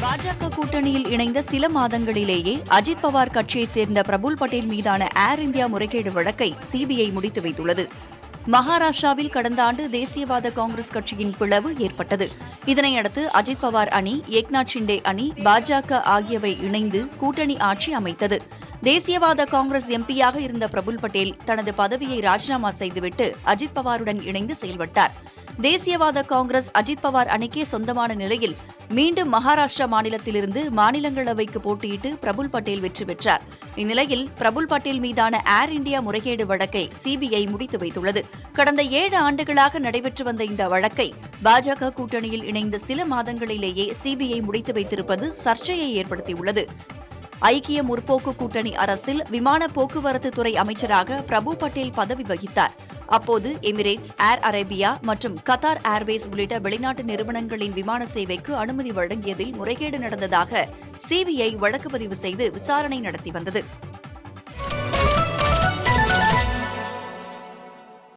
பாஜக கூட்டணியில் இணைந்த சில மாதங்களிலேயே அஜித் பவார் கட்சியைச் சேர்ந்த பிரபுல் பட்டேல் மீதான ஏர் இந்தியா முறைகேடு வழக்கை சிபிஐ முடித்து வைத்துள்ளது. மகாராஷ்டிராவில் கடந்த ஆண்டு தேசியவாத காங்கிரஸ் கட்சியின் பிளவு ஏற்பட்டது. இதனையடுத்து அஜித் பவார் அணி, ஏக்நாத் ஷிண்டே அணி, பாஜக ஆகியவை இணைந்து கூட்டணி ஆட்சி அமைத்தது. தேசியவாத காங்கிரஸ் எம்பியாக இருந்த பிரபுல் பட்டேல் தனது பதவியை ராஜினாமா செய்துவிட்டு அஜித் பவாருடன் இணைந்து செயல்பட்டார். தேசியவாத காங்கிரஸ் அஜித் பவார் அணிக்கே சொந்தமான நிலையில் மீண்டும் மகாராஷ்டிரா மாநிலத்திலிருந்து மாநிலங்களவைக்கு போட்டியிட்டு பிரபுல் பட்டேல் வெற்றி பெற்றார். இந்நிலையில் பிரபுல் பட்டேல் மீதான ஏர் இந்தியா முறைகேடு வழக்கை சிபிஐ முடித்து வைத்துள்ளது. கடந்த 7 ஆண்டுகளாக நடைபெற்று வந்த இந்த வழக்கை பாஜக கூட்டணியில் இணைந்த சில மாதங்களிலேயே சிபிஐ முடித்து வைத்திருப்பது சர்ச்சையை ஏற்படுத்தியுள்ளது. ஐக்கிய முற்போக்கு கூட்டணி அரசில் விமான போக்குவரத்து துறை அமைச்சராக பிரபு பட்டேல் பதவி வகித்தார். அப்போது எமிரேட்ஸ், ஏர் அரேபியா மற்றும் கத்தார் ஏர்வேஸ் உள்ளிட்ட வெளிநாட்டு நிறுவனங்களின் விமான சேவைக்கு அனுமதி வழங்கியதில் முறைகேடு நடந்ததாக சிபிஐ வழக்கு பதிவு செய்து விசாரணை நடத்தி வந்தது.